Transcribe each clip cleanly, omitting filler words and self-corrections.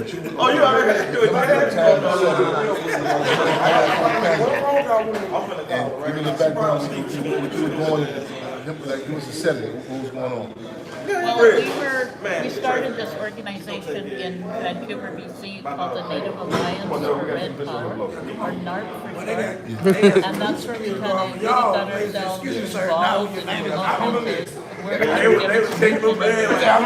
Oh, you already got to do it. Give me the background. What you were going, like, give us a setting. What was going on? Well, we started this organization in Vancouver, BC called the Native Alliance for Red Power, or NARP for short. And that's where we kind of really got ourselves involved in all kinds of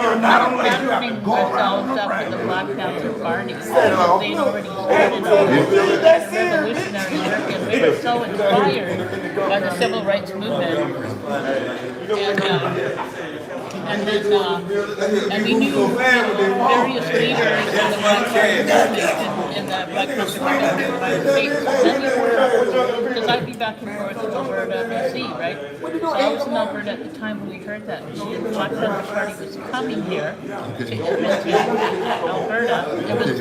patterning ourselves after the Black Panther Party. They'd already started a revolutionary work, and we were so inspired by the civil rights movement. And we knew various leaders in the Black Panther movement in the Black Panther movement in the United States. Because I'd be back and forth to Alberta, BC, right? So I was in Alberta at the time when we heard that the Black Panther Party was coming here to Edmonton, Alberta.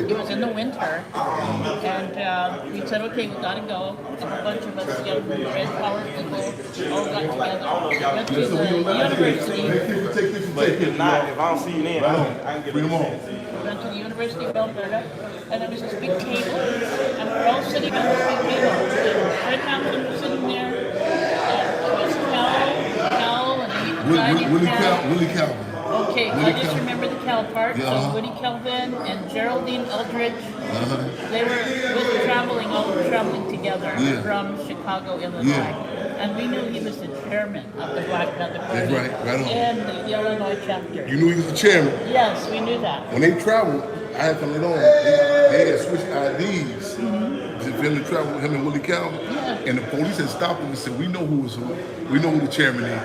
It was in the winter, and we said, okay, we gotta go. And a bunch of us young Red Power people all got together, went to the university. If not, if I don't see you then, I can get them on. Went to the University of Alberta, and there was this big table, and we're all sitting on this big table. And Fred Hampton was sitting there, and it was Cal, and Willie Calvin. Okay, I just remember the Cal part. So Woody Calvin and Geraldine Eldridge, they were traveling together from Chicago, Illinois. And we knew he was the chairman of the Black Panther Party and the Illinois chapter. You knew he was the chairman? Yes, we knew that. When they traveled, I had them on. They had switched IDs. For him to travel with him and Willie Calvin. And the police had stopped him and said, we know who is who. We know who the chairman is.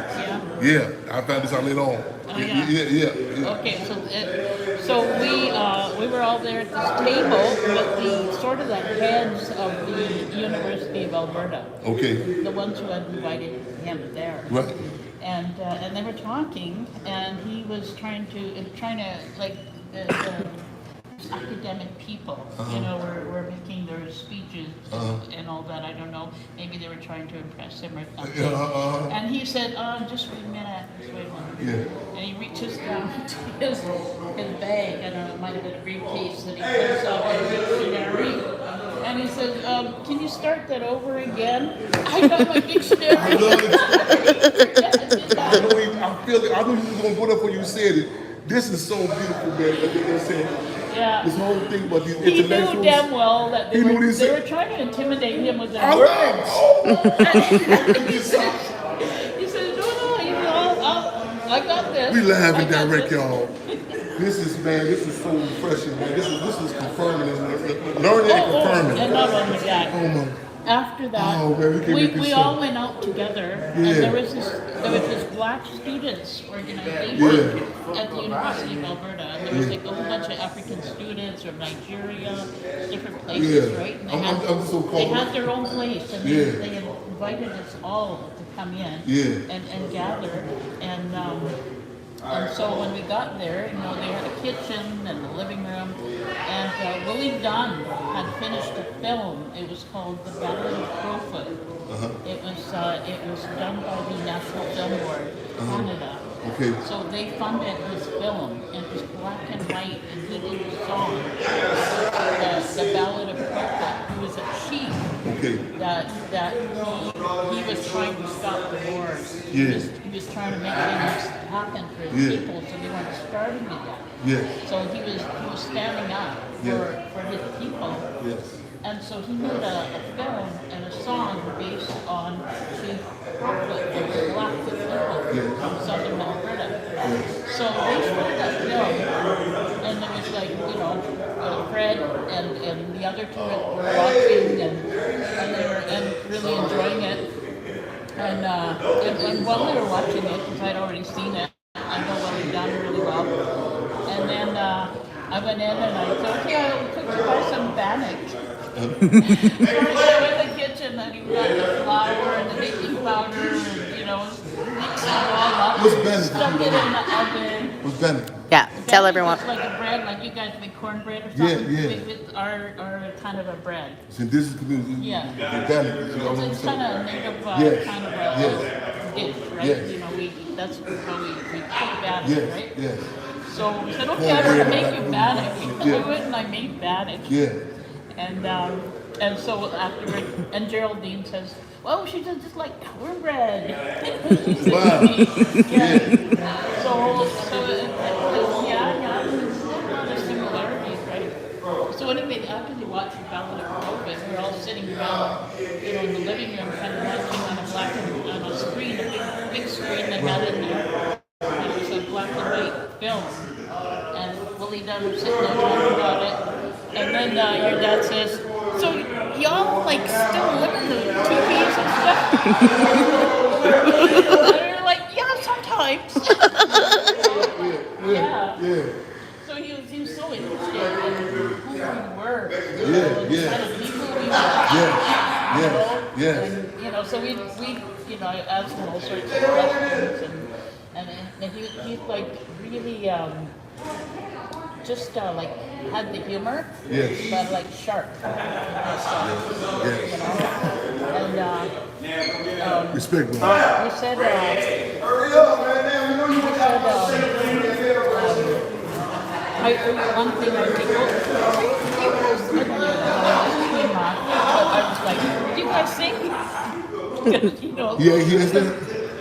Yeah, I found this out later on. Yeah. Okay, so we were all there at this table with the sort of the heads of the University of Alberta. Okay. The ones who had invited him there. Right. And they were talking, and he was trying to like the academic people, were making their speeches and all that. I don't know. Maybe they were trying to impress him or something. And he said, just wait a minute. Just wait a minute. And he reaches down to his bag. I don't know, it might have been a briefcase that he pulls out a dictionary. And he says, can you start that over again? I got my dictionary. I love it. I knew you was going to put up when you said it. This is so beautiful, man. They're saying, this whole thing about these intellectuals. He knew damn well that they were trying to intimidate him with their words. He said, no, I got this. We live and direct, y'all. This is so refreshing, man. This is confirming, learning and confirming. And not only that. After that, we all went out together, and there was this Black Students organization at the University of Alberta, and there was like a whole bunch of African students from Nigeria, different places, right? And they had their own place, and they invited us all to come in and gather, and so when we got there, they had a kitchen and a living room, and Willie Dunn had finished a film. It was called The Battle of Crowfoot. It was done by the National Film Board Canada. Okay. So they funded his film, and it was black and white, and he did a song, the Ballad of Crowfoot, who was a chief. That he was trying to stop the wars. He was trying to make things happen for his people, so they weren't starving to death. So he was standing up for his people. And so he made a film and a song based on Chief Crowfoot, the Blackfoot people from southern Alberta. So they showed that film, and there was like, Fred and the other two were watching, and they were really enjoying it. And while they were watching it, because I'd already seen it, I know what we've done really well. And then I went in and I said, okay, I'll cook you by some bannock. So we go in the kitchen and you've got the flour and the baking powder and, mix it all up. What's bannock? Stuff it in the oven. What's bannock? Yeah, tell everyone. It's like a bread, like you guys make cornbread or something. With our kind of a bread. So this is the bannock. It's kind of a native kind of a dish, right? That's how we cook batter, right? So we said, okay, I'm gonna make you Bannock. We blew it and I made Bannock. Yeah. And so afterward, and Geraldine says, well, she does just like cornbread. She said Wow. to me, yeah. So yeah, there's a lot of similarities, right? So anyway, after they watched the Ballad of Broken, we're all sitting around, in the living room, kind of watching on a on a screen, a big screen they had in there. It was a black and white film. And Willie Dunn was sitting there talking about it. And then your dad says, so y'all like still look at the TVs and stuff? And we're like, yeah, sometimes. Yeah. So he was so interested in who we were. The kind of people we were. And, so we asked him all sorts of questions and he's like really just like had the humor, but like sharp. And respect, man. we said, one thing I think, I was like, do you guys sing? Yeah, he has that.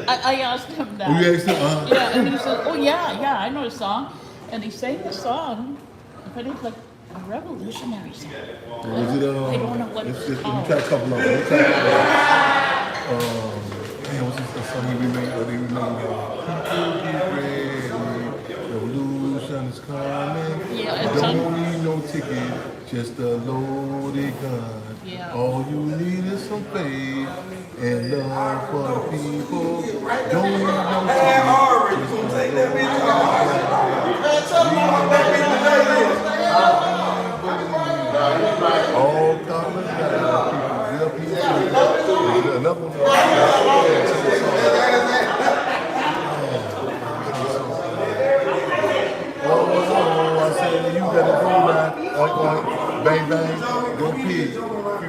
I asked him that. Oh, you asked him? Yeah, and he said, oh yeah, I know a song. And he sang the song, but it's like a revolutionary song. Was it, I don't know what it's let me called. try a couple of them. What's this song he remade? Revolution is coming. Yeah, You it's don't need no ticket, just a loaded gun. Yeah. All you need is some faith and love for the people. Don't need no ticket, just a loaded gun. All colors, people, another one. I said you better go now. Oink, bang bang, go pig. You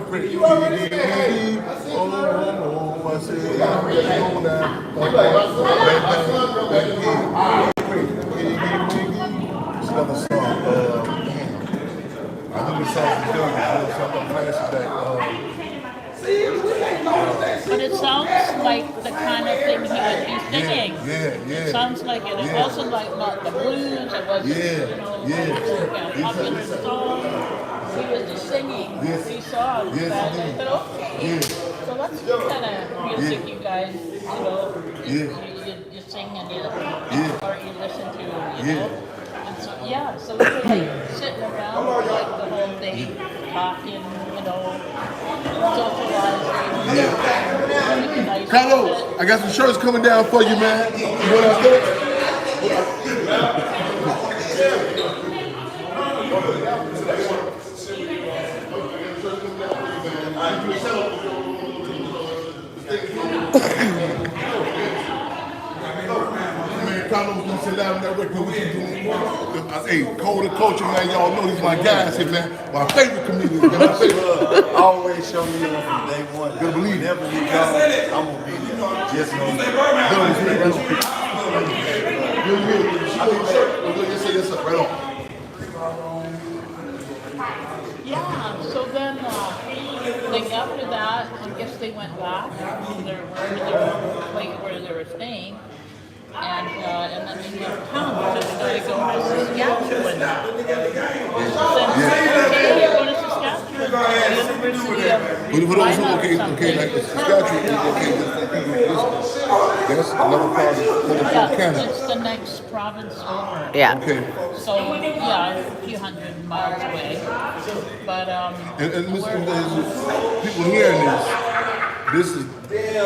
pretty pig. Oh, I said you better go now. Oink, bang bang, go pig. It's another song. I think the song is doing something classic that. But it sounds like the kind of thing he would be singing. Yeah. It sounds like it. It wasn't like not the blues. It wasn't, like a popular song. He was just singing these songs. And I said, okay. So that's the kind of music you guys, you sing and or you listen to, And so we were like sitting around like the whole day, talking, socializing. Carlos, I got some shirts coming down for you, man. You want to do it? Carlos gonna sit down on that record. What you doing? Hey, Code of Culture, man. Y'all know these my guys here, man. My favorite comedians, man. My favorite. Always show me love from day one. Good believe. Whenever you go, I'm gonna be there. Just know that. Yes, sir. Right on. Yeah, so then, like after that, I guess they went back to where they were staying. And then we left town, we just started going to Saskatchewan. Then, okay, you're going to Saskatchewan, the University of Okay, like Saskatchewan, that's another part of Canada. It's the next province over. Yeah. Okay. So, yeah, a few hundred miles away. But, And listen, people hearing this is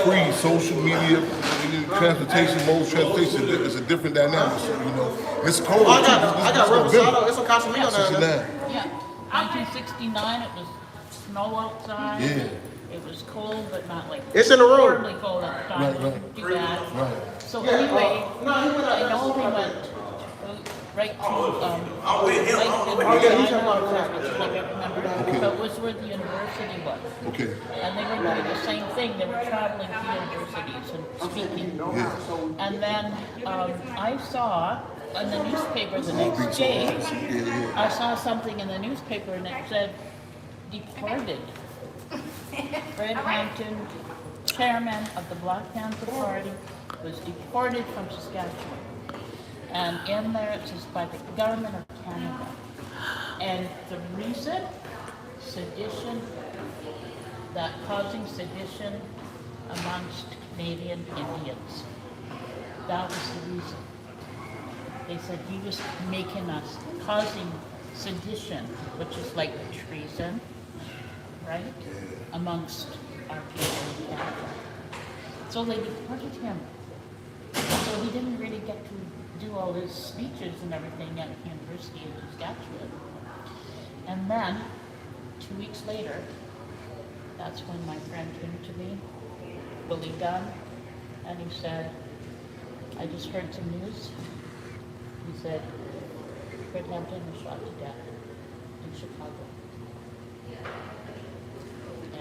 pre-social media, transportation, modes, transportation is a different dynamic, It's cold. I got Reposado. It's a Casamigos down there. yeah, 1969, it was snow outside. Yeah. It was cold, but not like It's in the room. horribly cold at the time. Right. It wasn't too bad. Right. So anyway, I know we went right to but it was where the university was. Okay. And they were doing the same thing. They were traveling to universities and speaking. Yeah. And then I saw in the newspaper the Long Beach, next day, yeah. I saw something in the newspaper and it said, deported. Fred Hampton, chairman of the Black Panther Party, was deported from Saskatchewan. And in there it says by the government of Canada. And the reason, sedition, that causing sedition amongst Canadian Indians. That was the reason. They said he was making us, causing sedition, which is like treason, right? Amongst our people in Canada. So they deported him. So he didn't really get to do all his speeches and everything at the University of Saskatchewan. And then, 2 weeks later, that's when my friend came to me, Willie Gunn, and he said, I just heard some news. He said, Fred Hampton was shot to death in Chicago.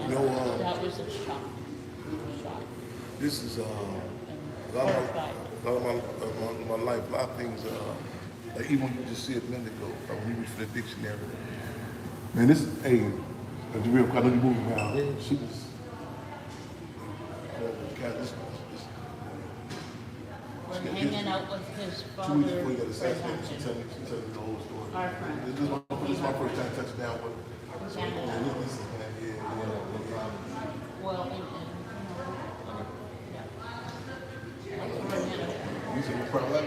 And that was a shock. He was shot. This is And a lot horrified. of my life, a lot of things, like even when you just see it a minute ago, when you reach for the dictionary. Man, this is, hey, the real, I know you moving around. She was, When hanging out with his 2 father, weeks before he got Fred assassinated, she Hampton. told me the whole story. Our friend. This is my first time touching down with her. Canada. This is, man, yeah. Well, and You said you're proud of that?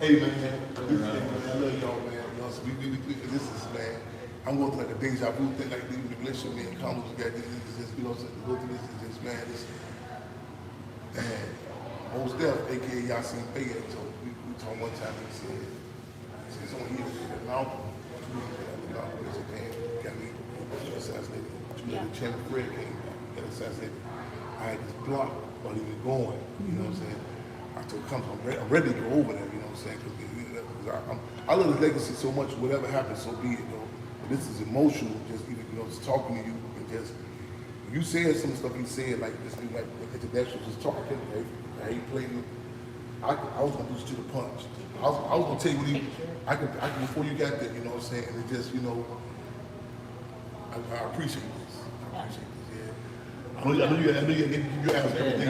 Hey, man, I love y'all, man. You know, so this is, man, I'm going through like a deja vu thing, like the relationship me and Carlos got this, you know, so to go through this is just, man, this, and Most Def, aka Yasin Fayed, so we talked one time, he said, it's on here, Malcolm, got me assassinated. Chairman Fred came, got assassinated. I had this block, but he was going, you know what I'm saying? I told him, I'm ready to go over there, you know what I'm saying? Because I love his legacy so much, whatever happens, so be it, though. But this is emotional, just even, you know, just talking to you, and just, you said some stuff he said, like, just be like, intellectual, just talking, right? How he played me. I was gonna do this to the punch. I was gonna tell you what I can, before you got there, you know what I'm saying? And it just, you know, I appreciate this. I appreciate this, yeah. I know you asked everything,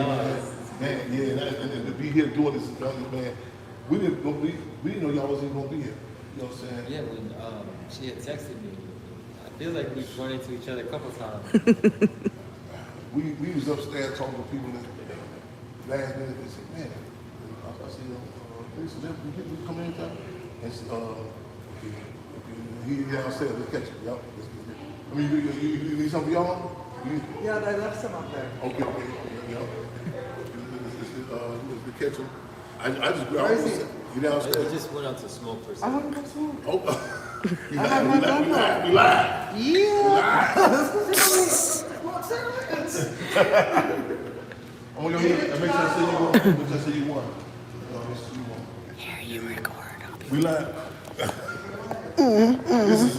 man, yeah, and to be here doing this, man, we didn't know y'all wasn't gonna be here. You know what I'm saying? Yeah, when she had texted me, I feel like we've run into each other a couple times. we was upstairs talking to people that last minute, they said, man, I see they said, we come in time? And he downstairs, let's catch it, y'all. I mean, you need something, y'all? Yeah, they left some up there. Okay, yeah. The kitchen. I just Where is he? You We downstairs. just went out to smoke for a I second. want to go see. Oh, we I have my gun live. though. We live. Yeah. Let's go see I'm gonna go ahead and make sure I say you won. Make sure I say you won. Make sure you won. here you record. We live. This is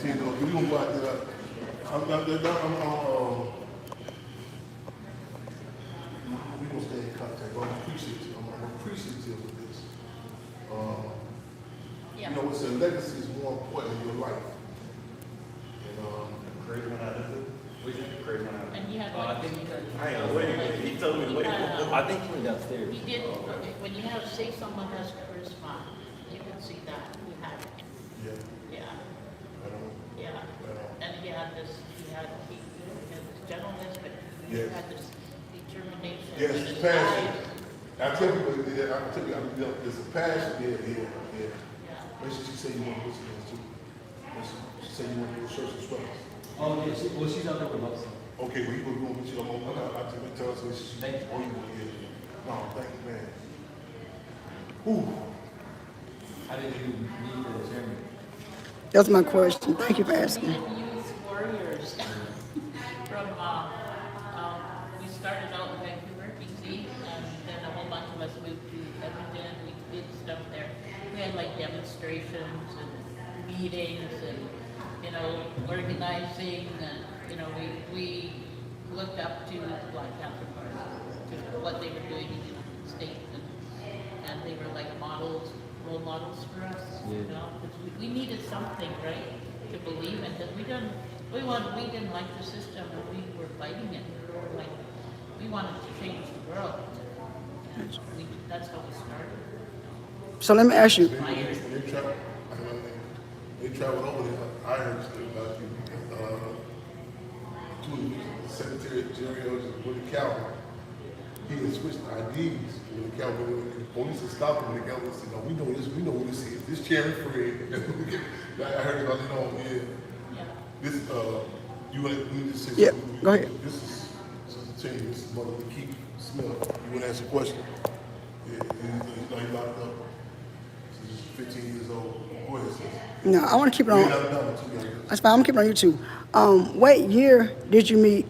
Tino. We gonna go out there. I'm we gonna stay in contact. I'm appreciative. I'm appreciative of this. You know, it's a legacy is more important in your life. And Great one I did. We did great one I did. And he had Oh, I like, think I ain't waiting. He told me to wait. I think he went downstairs. he did, when you have, say someone has charisma, you can see that, he had it. yeah, Yeah, I don't. yeah. And he had this gentleness, but he Yes. had this determination. Yes, in his passion. eyes. I tell people, you know, there's a passion. Yeah. Yeah. Make sure she say you want to listen to this too. Make sure she say you want to go to church as well. Oh, yeah, she's out there with us. Okay, well, you go with you. I'll tell her so she. Thank you. Oh, you want to get it. No, thank you, man. Ooh. How did you meet the chairman? That's my question. Thank you for asking. Youth warriors from, we started out in Vancouver, BC, and then a whole bunch of us moved to Edmonton. We did stuff there. We had like demonstrations and meetings and, you know, organizing, and, you know, we looked up to the Black Panther Party, to what they were doing in the United States. and they were like models, role models for us, you know, 'cause we needed something, right, to believe in, because we didn't like the system, and we were fighting it, we were like, we wanted to change the world, and that's how we started. So let me ask you, They traveled over there. I heard to Secretary Jerry Willie Calvin. He had switched IDs. Willie Calvin, the police had stopped him. Willie Calvin said, "No, we know this. We know who this is. This Chairman Fred." I heard about it. Yeah. This you want to say? Yeah, go ahead. This is change. This is Mother Keith Smith. You want to ask a question? Yeah, he's locked up. He's 15 years old. Go ahead, sis. no, I want to keep it on. That's fine. I'm keeping it on YouTube. What year did you meet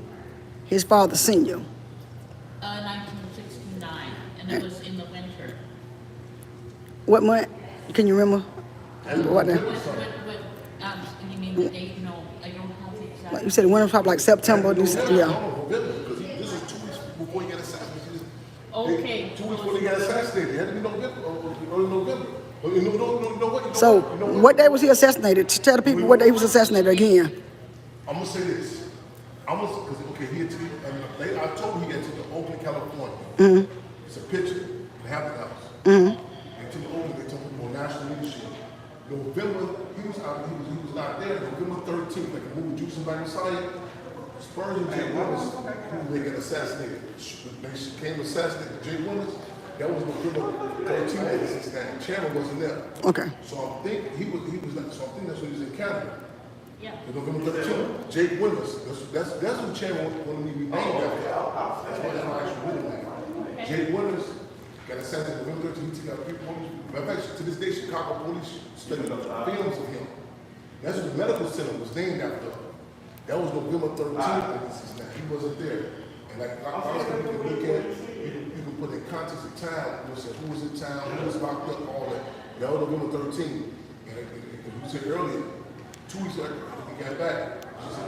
his father, Senior? 1969, and it was in the winter. What month? Can you remember? What the, You mean the date? No, I don't have the exact. you said the winter, probably like September. No, Yeah. because this is 2 weeks before he got assassinated. Okay. 2 weeks before he got assassinated. It had to be November, early November. No, So, what day was he assassinated? To tell the people what day he was assassinated again. I'm gonna say this. Because he had I told him he had to the Oakland, California. It's a picture in Hampton House. They took Oakland. They took him on national leadership. November, he was not there. November 13th, like a movie Juice and By Messiah. Spurs and Jay Willis, they got assassinated. They came assassinated Jay Willis. That was November 13th. Chandler wasn't there. Okay. So I think he was like, so I think that's when he was in Canada. Yeah. November 13th, Jake Willis. That's who Chandler wanted me to be named after. That's what my actual middle name. Jake Willis got assassinated November 13th. He got people. Matter of fact, to this day, Chicago police studied films of him. That's what the medical center was named after. That was November 13th. He wasn't there. And like I was you can look at, you can put in context of time. You know, who was in town, who was locked up, all that. That was November 13th. And you said earlier, 2 weeks after he got back, she said,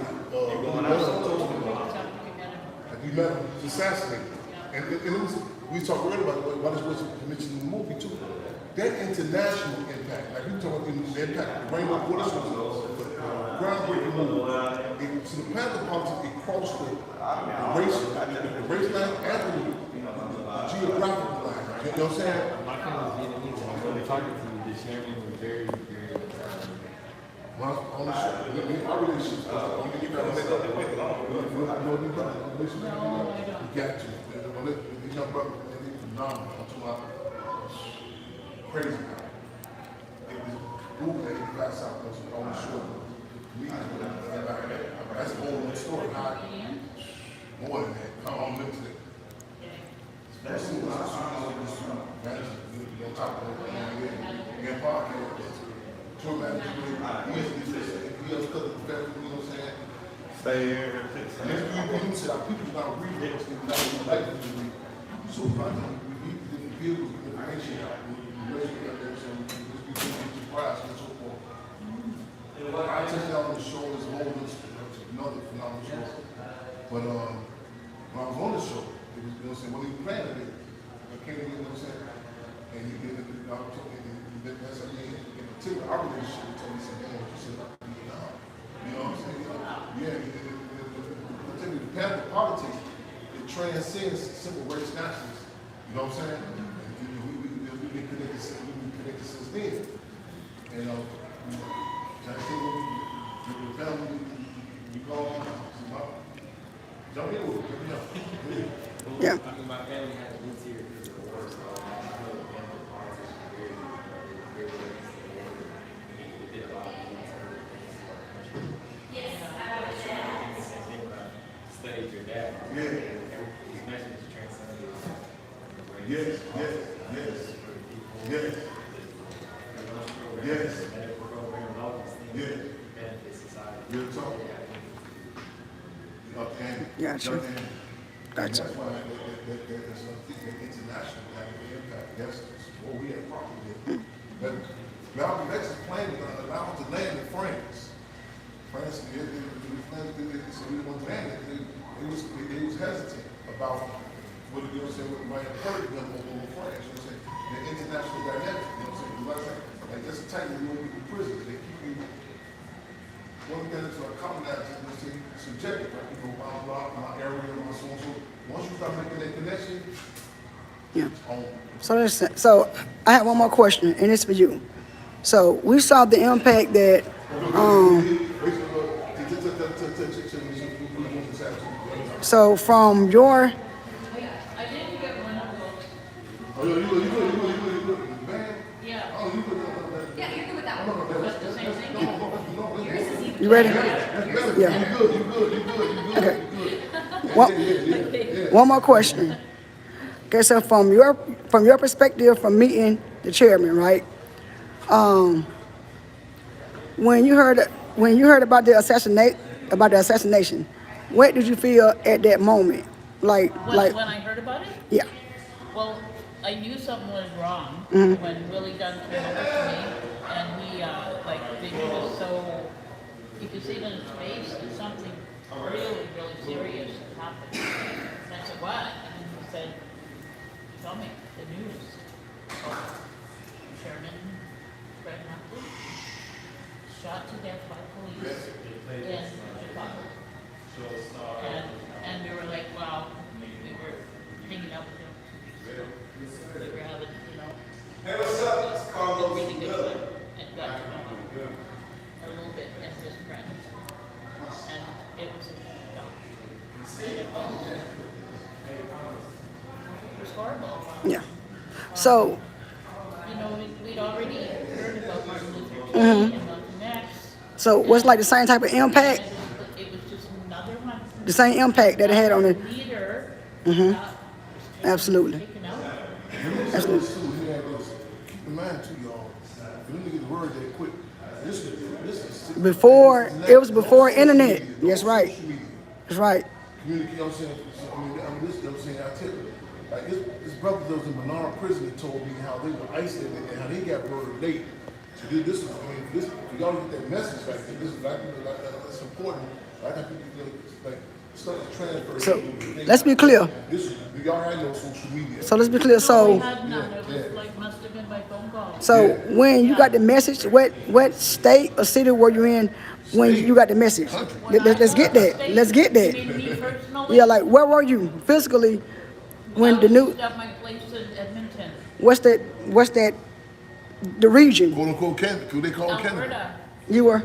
he met him, he was assassinated. And we talked earlier about this was mentioned in the movie too. That international impact, like we talked about the impact, the Rainbow Borders was a groundbreaking move. So the Panther politics, it crossed the race line and the geographical line. You know what I'm saying? My friend was Vietnamese, and when we talking to you, the chairman was very, very. On the show, our relationship, you got to make up. You got to. These young brothers, they're phenomenal. I'm talking about crazy guy. It was group that he got out on the show. That's a whole other story. More than that. Come on, look to it. Especially when I was on top of it. Yeah, podcast. True, man. He else cut the family, you know what I'm saying? Stay here. He said, our people not reading this, they not like to read. So, we didn't feel the information out. We raised it up there, so we surprised and so forth. I take that on the show as a whole, another phenomenal show. But when I was on the show, it was, you know what I'm saying, when he planned it, I came in, you know what I'm saying, and he did it, that's what I mean. Our relationship with Tony said, man, you said, you know what I'm saying? Yeah, I tell you, the path of politics, it transcends simple race nationalism. You know what I'm saying? We've been connected since then. And, trying to say, the family, you go on, jump in with it, Yeah. I mean, my family had roots here for the war, so I know the family politics is very, very. Studied your dad. Yeah. His message transcended. Yes. Medical program, all these things. Yeah. Benefit society. Real talk. Yeah, sure. Gotcha. That's why there's something international impact. That's what we have property with. But Malcolm X's plan was allow them to land in France. France, so we want to land it. They was hesitant about what it was saying with my encouragement over France. You know what I'm saying? the international dynamic, you know what I'm saying? Like I said, like that's a type of you in prison. They keep you one thing to a colonizer, you know, subjective, like, you know, my area, my so and so. Once you start making that connection, Yeah. on. So I have one more question, and it's for you. So we saw the impact that so from your I didn't get one of those. Oh, you good, man. Yeah. Oh, you good. Yeah, you're good with that one. That's the same thing. Yours is even. you ready? Yeah. You good. Okay. One more question. Okay, so from your perspective, from meeting the chairman, right? When you heard about the assassination, what did you feel at that moment? When I heard about it, yeah. well, I knew something was wrong when Willie Dunn came over to me, and he was so, you could see it in his face that something really, really serious happened. And I said, what? And he said, tell me the news. Chairman Fred Hampton shot to death by police in Chicago. And we were like, wow, we were hanging out with him. We were having, Hey, what's up? It's a Carlos. really good time and got to know him a little bit as his friend. And it was a shock. And it was horrible. Yeah. So We'd already heard about Martin Luther King and Malcolm X. so was like the same type of impact, It was just another one. the same impact that it had on the Leader absolutely. taken out. Absolutely. Keep in mind too, y'all. If you niggas word that quick, this is Before it was before internet. That's right. social media. That's right. Communicate, you know what I'm saying? So, this, you know what I'm saying? I tell you, like this brother that was in Menard prison that told me how they were isolated and how they got murdered late. So this is, this, for y'all to get that message back there, this is that's important. I think people, like, stuff is transferred. So let's be clear. This, y'all had no social media. So let's be clear. We So had none. It was like, must have been by phone call. when you got the message, what state or city were you in when you got the message? Let's get that. Let's get You mean that. me personally? Yeah, like where were you physically when the I new? was at my place in Edmonton, What's that? The region Quote unquote Canada, who they call Canada. Alberta. you were.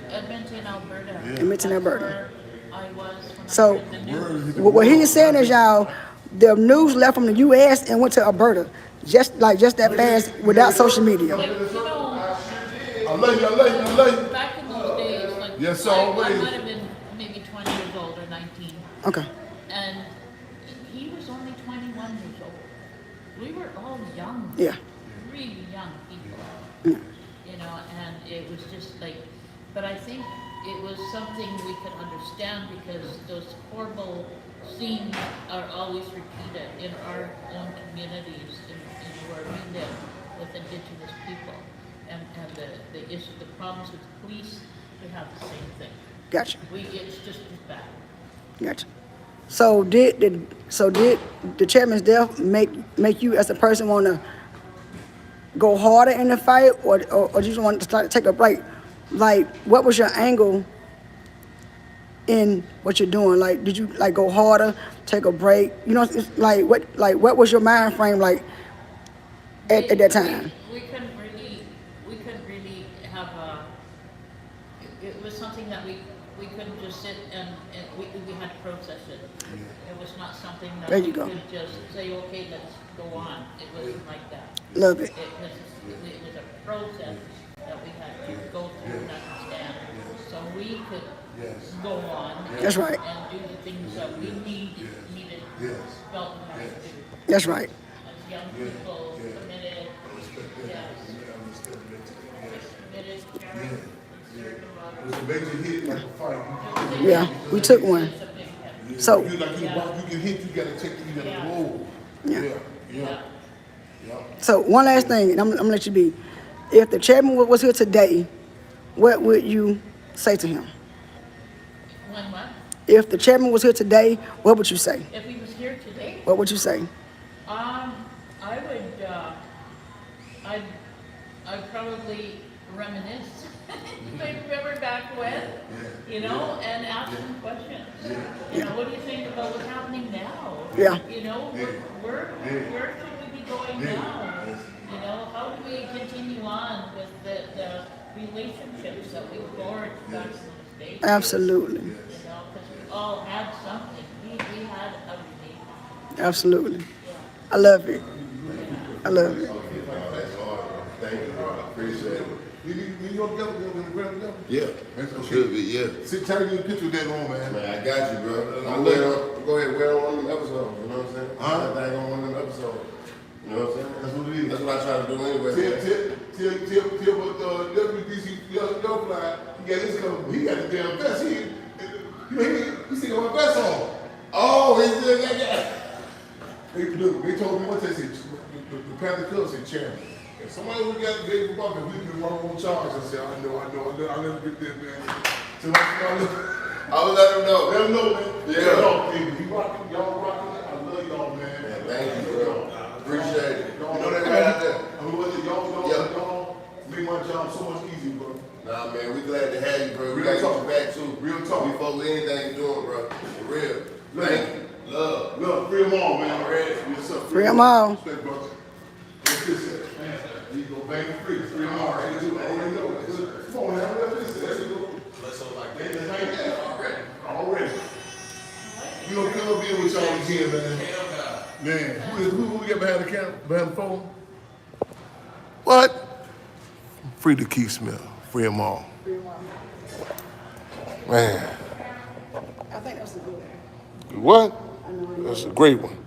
Edmonton, Alberta. Edmonton, Alberta. That's where I was when So- I was in the news. What he's saying is, y'all, the news left from the U.S. and went to Alberta, just that fast without social media. Like, I love you. back in those days, like, Yes, I always. might have been maybe 20 years old or 19. Okay. And he was only 21 years old. We were all young. Yeah. Really young people. Yeah. And it was just like, but I think it was something we could understand because those horrible scenes are always repeated in our own communities in where we live with Indigenous people. And the issue, the problems with police, we have the same thing. Gotcha. It's just as bad. Gotcha. So did the chairman's death make you as a person want to go harder in the fight, or you just want to start to take a break? Like, what was your angle in what you're doing? Like, did you like go harder, take a break? It's what was your mind frame like at that time? We couldn't really have a, it was something that we couldn't just sit and we had to process it. It was not something that There we you go. could just say, okay, let's go on. It wasn't like that. Love it. It was a process that we had to go through and understand. So we could go on. That's right. And do the things that we needed, felt we had to do. That's right. As young people, committed, yes. Committed, caring, concerned about It was a major hit, like a fight. Yeah, we took one. it's a big hit. So You get hit, you gotta roll. Yeah. Yeah. So one last thing, and I'm gonna let you be. If the chairman was here today, what would you say to him? When what? If the chairman was here today, what would you say? If he was here today, What would you say? I would I'd probably reminisce. Remember back when, you know, and ask some questions. You know, what do you think about what's happening now? Yeah. You know, where should we be going now? You know, how do we continue on with the relationships that we forged back in the States? Absolutely. You know, because we all had something. We had a relationship. Absolutely. I love it. I love it. Thank you, bro. I appreciate it. You go together, you gonna grab together? Yeah, That's okay. should be, yeah. Sit tight and get a picture with that on, man. Man, I got you, bro. I I'm love wearing, go ahead, wear on one of them episodes, you know what I'm saying? Huh? That thing on one of them episodes. You know what I'm saying? That's what it is. That's what I try to do anyway. Till with WDC Young Fly, he got his cover. He got the damn vest. He still got my vest on. Oh, he still got that. They told me what they said. The Panther Club said, Chairman, if somebody would got the big bucket, we could run on charge. I said, I know, I'll never get that, man. So I will let him know. let them know, man. Yeah. Y'all, baby, you rocking, y'all rocking. I love y'all, man. Thank you, bro. Appreciate it. You Y'all, know that right out there. I mean, what y'all make my job so much easier, bro. Nah, man, we glad to have you, bro. We Real got talk. you back too. Real talk. We fuck with anything you're doing, bro. For real. Thank you. Love. Look, free them all, man. Yes, sir. Free 'em all. Respect, brother. What's this at? Man, you go bang free. Free them all. Right? I already know. Come on, man. What's this? There you go. Let's go like Man, that. that's right there. Already. We gonna come up here with y'all again, man. Man, who we got behind the camera, behind the phone? What? Free the Keith Smith. Free them all. Man. I think that's a good one. What? That's a great one.